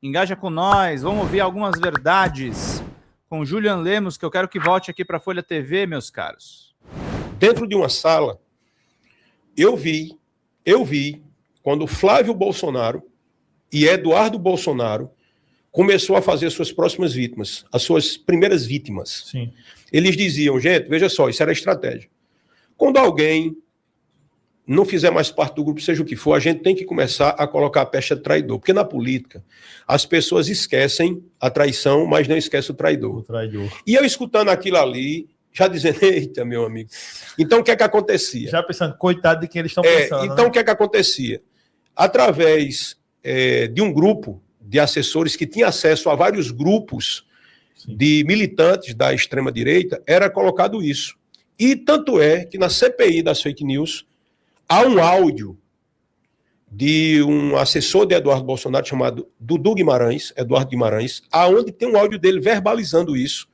Engaja com nós, vamos ouvir algumas verdades com Julian Lemos, que eu quero que volte aqui para a Folha TV, meus caros. Dentro de uma sala, eu vi, quando Flávio Bolsonaro e Eduardo Bolsonaro começou a fazer suas próximas vítimas, as suas primeiras vítimas. Sim. Eles diziam, gente, veja só, isso era estratégia. Quando alguém não fizer mais parte do grupo, seja o que for, a gente tem que começar a colocar a pecha de traidor. Porque na política, as pessoas esquecem a traição, mas não esquecem o traidor. O traidor. E eu escutando aquilo ali, já dizendo, eita, meu amigo. Então, o que é que acontecia? Já pensando, coitado de quem eles estão pensando. Então, né? o que é que acontecia? Através de um grupo de assessores que tinha acesso a vários grupos Sim. de militantes da extrema-direita, era colocado isso. E tanto é que na CPI das fake news, há um áudio de um assessor de Eduardo Bolsonaro chamado Dudu Guimarães, Eduardo Guimarães, aonde tem um áudio dele verbalizando isso,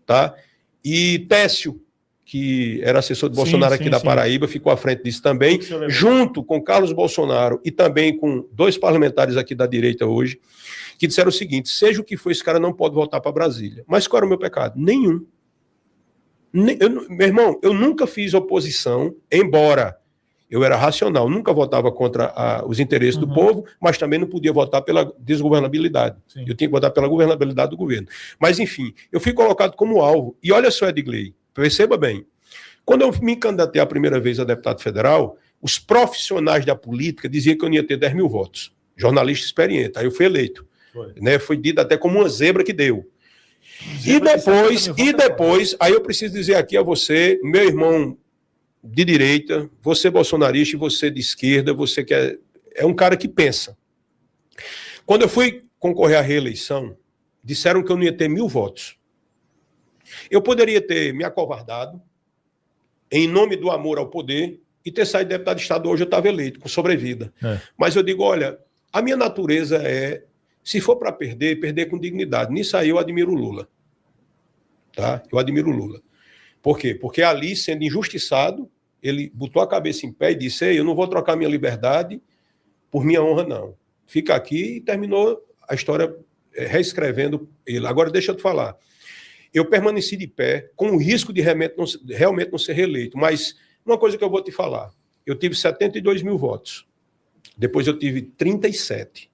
tá? E Técio, que era assessor de Bolsonaro aqui da Paraíba, ficou à frente disso também, junto com Carlos Bolsonaro e também com 2 parlamentares aqui da direita hoje, que disseram o seguinte, seja o que for, esse cara não pode voltar para Brasília. Mas qual era o meu pecado? Nenhum. Meu irmão, eu nunca fiz oposição, embora eu era racional, nunca votava contra os interesses do povo, mas também não podia votar pela desgovernabilidade. Sim. Eu tinha que votar pela governabilidade do governo. Mas, enfim, eu fui colocado como alvo. E olha só, Edgley, perceba bem, quando eu me candidatei a primeira vez a deputado federal, os profissionais da política diziam que eu não ia ter 10 mil votos. Jornalista experiente. Aí eu fui eleito. Foi dito até como uma zebra que deu. E depois, aí eu preciso dizer aqui a você, meu irmão de direita, você bolsonarista e você de esquerda, você que é um cara que pensa. Quando eu fui concorrer à reeleição, disseram que eu não ia ter 1000 votos. Eu poderia ter me acovardado, em nome do amor ao poder, e ter saído deputado de Estado hoje eu estava eleito, com sobrevida. Mas eu digo, olha, a minha natureza se for para perder, perder com dignidade. Nisso aí eu admiro o Lula. Tá? Eu admiro o Lula. Por quê? Porque ali, sendo injustiçado, ele botou a cabeça em pé e disse, eu não vou trocar minha liberdade por minha honra, não. Fica aqui e terminou a história reescrevendo ele. Agora, deixa eu te falar. Eu permaneci de pé com o risco de realmente não ser reeleito. Mas uma coisa que eu vou te falar. Eu tive 72 mil votos. Depois eu tive 37.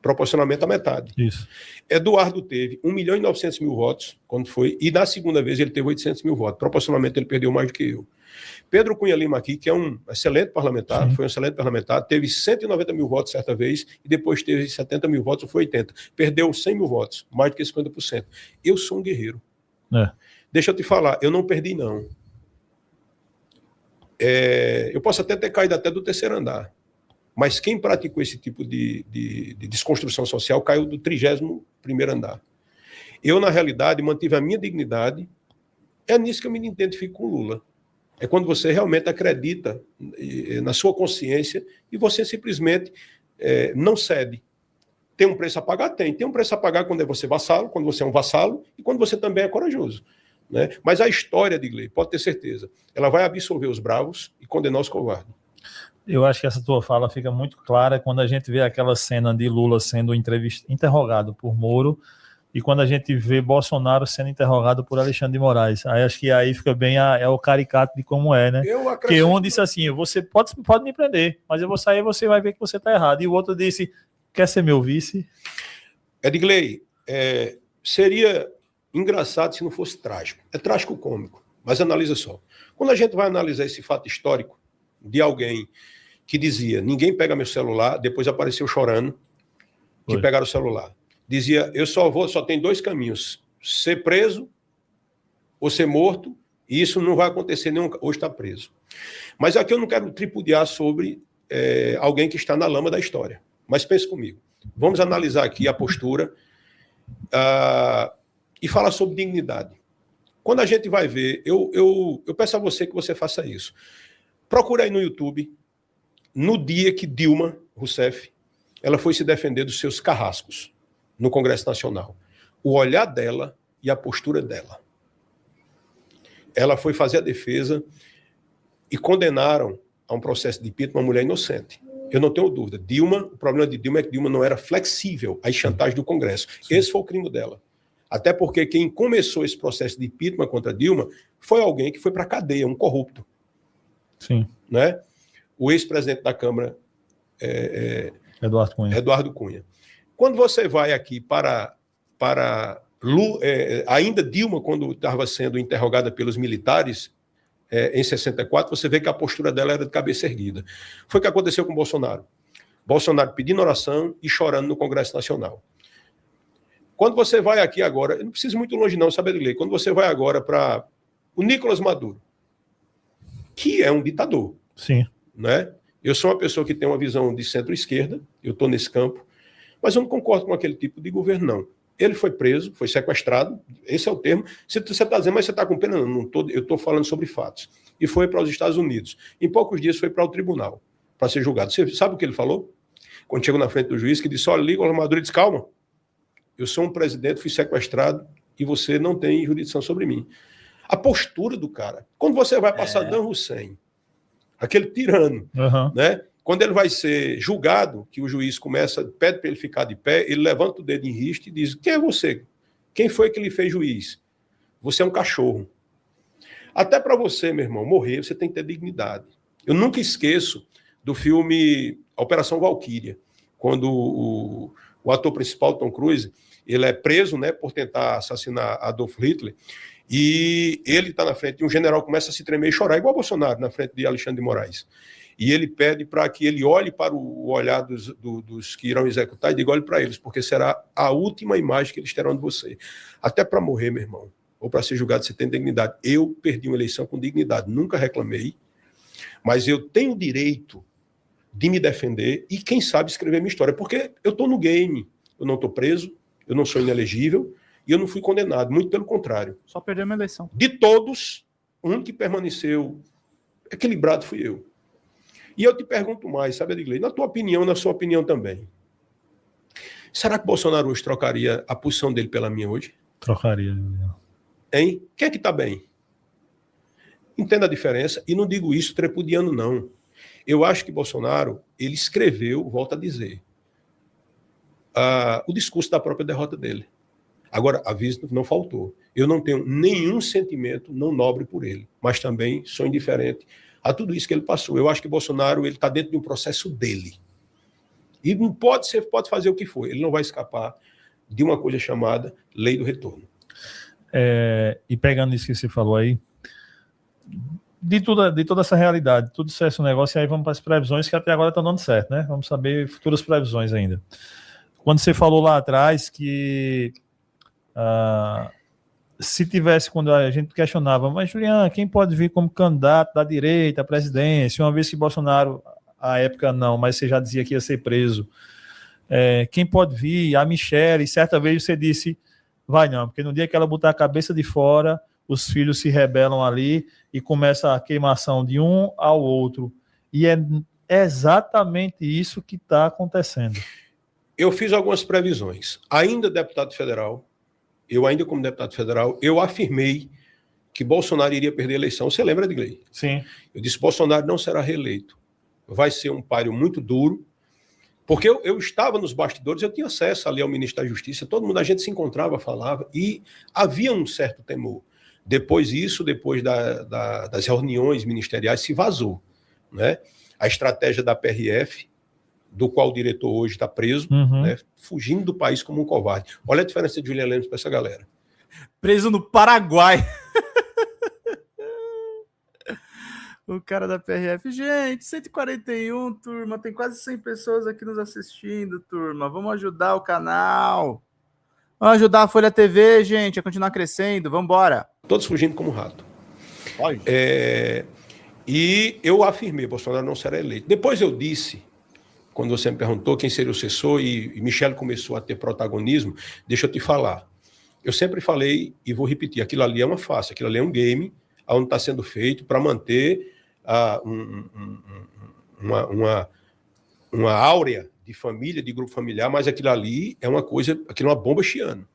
Proporcionalmente à metade. Isso. Eduardo teve 1.900.000 votos, quando foi, e na segunda vez ele teve 800 mil votos. Proporcionalmente ele perdeu mais do que eu. Pedro Cunha Lima aqui, que é um excelente parlamentar, foi um excelente parlamentar, teve 190 mil votos certa vez, e depois teve 70 mil votos, ou foi 80. Perdeu 100 mil votos, mais do que 50%. Eu sou um guerreiro. Deixa eu te falar, eu não perdi, não. Eu posso até ter caído até do 3º andar. Mas quem praticou esse tipo de desconstrução social caiu do 31º andar. Eu, na realidade, mantive a minha dignidade. É nisso que eu me identifico com o Lula. É quando você realmente acredita na sua consciência e você simplesmente não cede. Tem um preço a pagar? Tem. Tem um preço a pagar quando você é vassalo, quando você é um vassalo e quando você também é corajoso. Né? Mas a história, Edgley, pode ter certeza, ela vai absolver os bravos e condenar os covardes. Eu acho que essa tua fala fica muito clara quando a gente vê aquela cena de Lula sendo interrogado por Moro e quando a gente vê Bolsonaro sendo interrogado por Alexandre de Moraes. Aí acho que aí fica bem o caricato de como é, né? Porque um disse assim, você pode me prender, mas eu vou sair e você vai ver que você está errado. E o outro disse, quer ser meu vice? Edgley, seria engraçado se não fosse trágico. É trágico cômico, mas analisa só. Quando a gente vai analisar esse fato histórico de alguém que dizia, ninguém pega meu celular, depois apareceu chorando que pegaram o celular. Dizia, só tem 2 caminhos, ser preso ou ser morto, e isso não vai acontecer nenhum, hoje está preso. Mas aqui eu não quero tripudiar sobre alguém que está na lama da história. Mas pense comigo, vamos analisar aqui a postura e falar sobre dignidade. Quando a gente vai ver, eu peço a você que você faça isso. Procura aí no YouTube, no dia que Dilma Rousseff, ela foi se defender dos seus carrascos no Congresso Nacional. O olhar dela e a postura dela. Ela foi fazer a defesa e condenaram a um processo de impeachment uma mulher inocente. Eu não tenho dúvida. O problema de Dilma é que Dilma não era flexível às chantagens do Congresso. Sim. Esse foi o crime dela. Até porque quem começou esse processo de impeachment contra Dilma foi alguém que foi para a cadeia, um corrupto. Sim. Né? O ex-presidente da Câmara, Eduardo Cunha. Quando você vai aqui para ainda Dilma, quando estava sendo interrogada pelos militares, em 64, você vê que a postura dela era de cabeça erguida. Foi o que aconteceu com Bolsonaro. Bolsonaro pedindo oração e chorando no Congresso Nacional. Quando você vai aqui agora, eu não preciso muito longe não, sabe, Adilei? Quando você vai agora para o Nicolás Maduro, que é um ditador. Sim. Né? Eu sou uma pessoa que tem uma visão de centro-esquerda, eu estou nesse campo, mas eu não concordo com aquele tipo de governo, não. Ele foi preso, foi sequestrado, esse é o termo. Você está dizendo, mas você está com pena? Não, eu estou falando sobre fatos. E foi para os Estados Unidos. Em poucos dias foi para o tribunal, para ser julgado. Você sabe o que ele falou? Quando chegou na frente do juiz, que disse, olha, Nicolás Maduro disse, calma, eu sou um presidente, fui sequestrado e você não tem jurisdição sobre mim. A postura do cara. Quando você vai para Saddam Hussein, aquele tirano, né? Quando ele vai ser julgado, que o juiz pede para ele ficar de pé, ele levanta o dedo em riste e diz, quem é você? Quem foi que lhe fez juiz? Você é um cachorro. Até para você, meu irmão, morrer, você tem que ter dignidade. Eu nunca esqueço do filme Operação Valquíria, quando o ator principal, Tom Cruise, ele é preso, né, por tentar assassinar Adolf Hitler, e ele está na frente, e um general começa a se tremer e chorar, igual Bolsonaro, na frente de Alexandre de Moraes. E ele pede para que ele olhe para o olhar dos que irão executar e diga, olhe para eles, porque será a última imagem que eles terão de você. Até para morrer, meu irmão, ou para ser julgado, você tem dignidade. Eu perdi uma eleição com dignidade, nunca reclamei, mas eu tenho o direito de me defender e, quem sabe, escrever minha história, porque eu estou no game, eu não estou preso, eu não sou inelegível e eu não fui condenado, muito pelo contrário. Só perdeu uma eleição. De todos, um que permaneceu equilibrado fui eu. E eu te pergunto mais, sabe, Edgley, na tua opinião, na sua opinião também, será que Bolsonaro hoje trocaria a posição dele pela minha hoje? Trocaria. Hein? Quem é que está bem? Entenda a diferença, e não digo isso trepudiano, não. Eu acho que Bolsonaro, ele escreveu, volto a dizer, o discurso da própria derrota dele. Agora, aviso não faltou. Eu não tenho nenhum sentimento não nobre por ele, mas também sou indiferente a tudo isso que ele passou. Eu acho que Bolsonaro está dentro de um processo dele. E não pode fazer o que for. Ele não vai escapar de uma coisa chamada lei do retorno. E pegando isso que você falou aí, de toda essa realidade, tudo isso é esse negócio, e aí vamos para as previsões que até agora estão dando certo, né? Vamos saber futuras previsões ainda. Quando você falou lá atrás que se tivesse, quando a gente questionava, mas Julian, quem pode vir como candidato da direita à presidência, uma vez que Bolsonaro, à época não, mas você já dizia que ia ser preso, quem pode vir? A Michelle, certa vez você disse, vai não, porque no dia que ela botar a cabeça de fora, os filhos se rebelam ali e começa a queimação de um ao outro. E é exatamente isso que está acontecendo. Eu fiz algumas previsões. Ainda deputado federal, como deputado federal, eu afirmei que Bolsonaro iria perder a eleição. Você lembra, Edgley? Sim. Eu disse, Bolsonaro não será reeleito. Vai ser um páreo muito duro, porque eu estava nos bastidores, eu tinha acesso ali ao ministro da Justiça, todo mundo, a gente se encontrava, falava, e havia um certo temor. Depois das reuniões ministeriais, se vazou, né? A estratégia da PRF, do qual o diretor hoje está preso, né, fugindo do país como um covarde. Olha a diferença de Julian Lemos para essa galera. Preso no Paraguai. O cara da PRF. Gente, 141, turma. Tem quase 100 pessoas aqui nos assistindo, turma. Vamos ajudar o canal. Vamos ajudar a Folha TV, gente, a continuar crescendo. Vamos embora. Todos fugindo como rato. E eu afirmei, Bolsonaro não será eleito. Depois eu disse, quando você me perguntou quem seria o sucessor e Michele começou a ter protagonismo, deixa eu te falar. Eu sempre falei e vou repetir, aquilo ali é uma farsa, aquilo ali é um game onde está sendo feito para manter uma áurea de família, de grupo familiar, mas aquilo ali é uma coisa, aquilo é uma bomba chiana.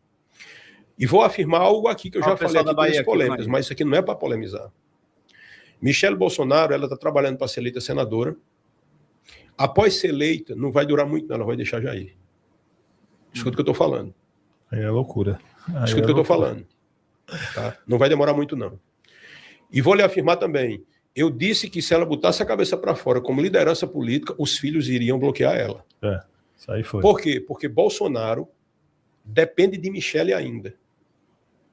E vou afirmar algo aqui que eu já falei aqui das polêmicas, mas isso aqui não é para polemizar. Michele Bolsonaro, ela está trabalhando para ser eleita senadora. Após ser eleita, não vai durar muito, não, ela vai deixar Jair. Escuta o que eu estou falando. Aí é loucura. Escuta o que eu estou falando. Tá? Não vai demorar muito, não. E vou lhe afirmar também, eu disse que se ela botasse a cabeça para fora como liderança política, os filhos iriam bloquear ela. Isso aí foi. Por quê? Porque Bolsonaro depende de Michele ainda.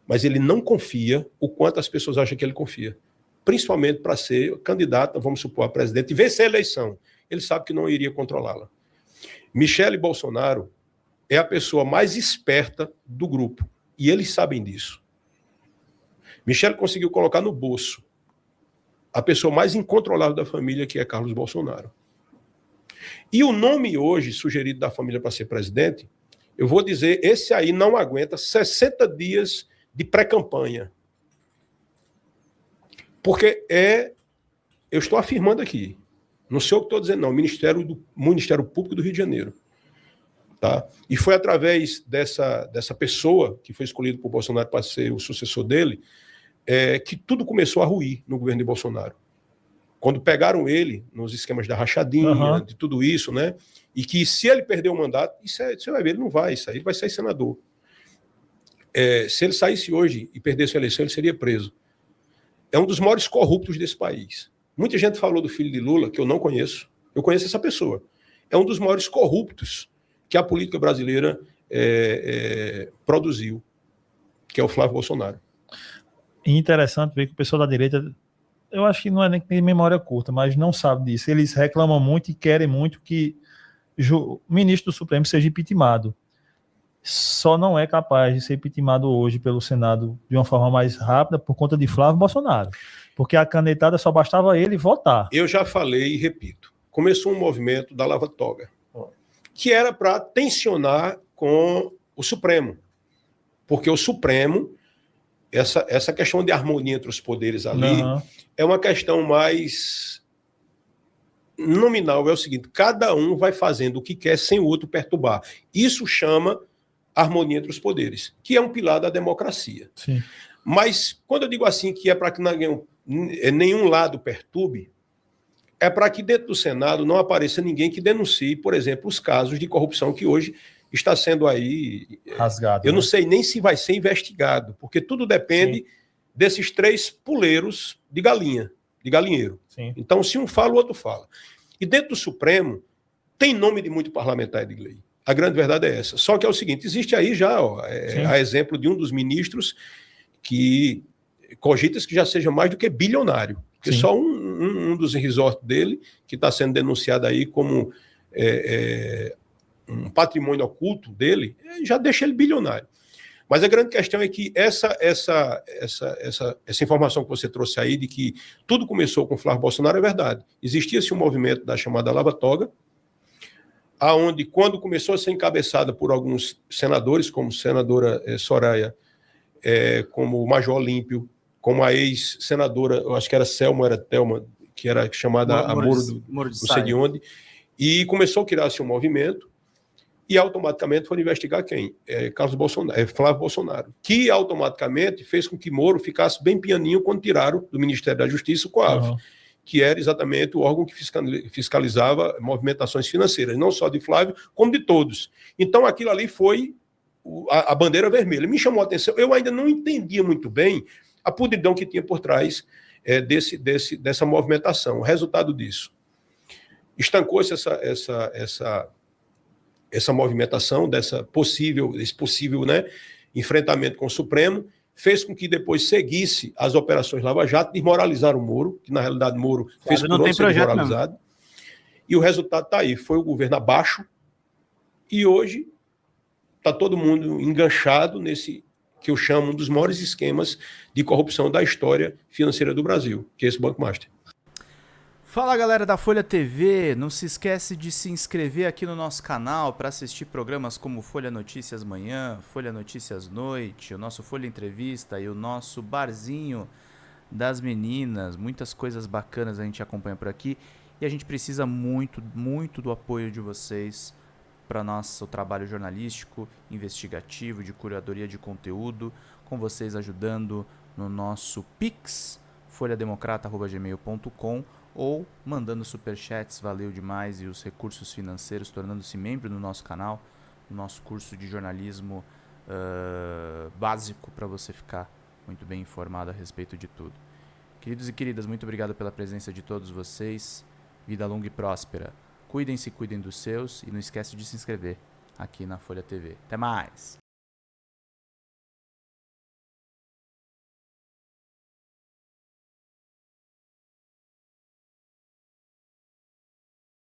Mas ele não confia o quanto as pessoas acham que ele confia. Principalmente para ser candidata, vamos supor, a presidente e vencer a eleição. Ele sabe que não iria controlá-la. Michele Bolsonaro é a pessoa mais esperta do grupo. E eles sabem disso. Michele conseguiu colocar no bolso a pessoa mais incontrolável da família, que é Carlos Bolsonaro. E o nome hoje sugerido da família para ser presidente, eu vou dizer, esse aí não aguenta 60 dias de pré-campanha. Porque eu estou afirmando aqui, não sei o que estou dizendo não, Ministério Público do Rio de Janeiro. Tá? E foi através dessa pessoa que foi escolhida por Bolsonaro para ser o sucessor dele, que tudo começou a ruir no governo de Bolsonaro. Quando pegaram ele nos esquemas da rachadinha, de tudo isso, né? E que se ele perder o mandato, você vai ver, ele não vai sair, ele vai sair senador. Se ele saísse hoje e perdesse a eleição, ele seria preso. É um dos maiores corruptos desse país. Muita gente falou do filho de Lula, que eu não conheço. Eu conheço essa pessoa. É um dos maiores corruptos que a política brasileira produziu, que é o Flávio Bolsonaro. E interessante ver que o pessoal da direita, eu acho que não é nem que tem memória curta, mas não sabe disso. Eles reclamam muito e querem muito que o ministro do Supremo seja impeachmentado. Só não é capaz de ser impeachmentado hoje pelo Senado de uma forma mais rápida por conta de Flávio Bolsonaro. Porque a canetada só bastava ele votar. Eu já falei e repito. Começou um movimento da Lava Toga, que era para tensionar com o Supremo. Porque o Supremo, essa questão de harmonia entre os poderes ali, é uma questão mais nominal. É o seguinte, cada um vai fazendo o que quer sem o outro perturbar. Isso chama harmonia entre os poderes, que é um pilar da democracia. Sim. Mas quando eu digo assim que é para que nenhum lado perturbe, é para que dentro do Senado não apareça ninguém que denuncie, por exemplo, os casos de corrupção que hoje está sendo aí rasgado. Eu não sei nem se vai ser investigado, porque tudo depende desses 3 puleiros de galinheiro. Sim. Então, se um fala, o outro fala. E dentro do Supremo, tem nome de muito parlamentar de lei. A grande verdade é essa. Só que é o seguinte, existe aí já, a exemplo de um dos ministros que cogita que já seja mais do que bilionário. Porque só um dos resorts dele, que está sendo denunciado aí como um patrimônio oculto dele, já deixa ele bilionário. Mas a grande questão é que essa informação que você trouxe aí de que tudo começou com Flávio Bolsonaro é verdade. Existia-se um movimento da chamada Lava Toga, aonde quando começou a ser encabeçada por alguns senadores, como senadora Soraya, como o Major Olímpio, como a ex-senadora, eu acho que era Thelma, que era chamada a Moro do não sei de onde, e começou a criar-se um movimento, e automaticamente foram investigar quem? Flávio Bolsonaro, que automaticamente fez com que Moro ficasse bem pianinho quando tiraram do Ministério da Justiça o COAF, que era exatamente o órgão que fiscalizava movimentações financeiras, não só de Flávio, como de todos. Então aquilo ali foi a bandeira vermelha. Me chamou a atenção, eu ainda não entendia muito bem a podridão que tinha por trás dessa movimentação. O resultado disso, estancou-se essa movimentação, esse possível enfrentamento com o Supremo, fez com que depois seguisse as operações Lava Jato, desmoralizaram o Moro, que na realidade Moro fez por onde ser desmoralizado. E o resultado está aí, foi o governo abaixo, e hoje está todo mundo enganchado nesse que eu chamo um dos maiores esquemas de corrupção da história financeira do Brasil, que é esse Banco Master. Fala galera da Folha TV, não se esquece de se inscrever aqui no nosso canal para assistir programas como Folha Notícias Manhã, Folha Notícias Noite, o nosso Folha Entrevista e o nosso Barzinho das Meninas. Muitas coisas bacanas a gente acompanha por aqui e a gente precisa muito, muito do apoio de vocês para nosso trabalho jornalístico, investigativo, de curadoria de conteúdo, com vocês ajudando no nosso Pix, folhademocrata@gmail.com, ou mandando superchats, valeu demais, e os recursos financeiros, tornando-se membro do nosso canal, no nosso curso de jornalismo básico para você ficar muito bem informado a respeito de tudo. Queridos e queridas, muito obrigado pela presença de todos vocês. Vida longa e próspera. Cuidem-se, cuidem dos seus e não esquece de se inscrever aqui na Folha TV. Até mais!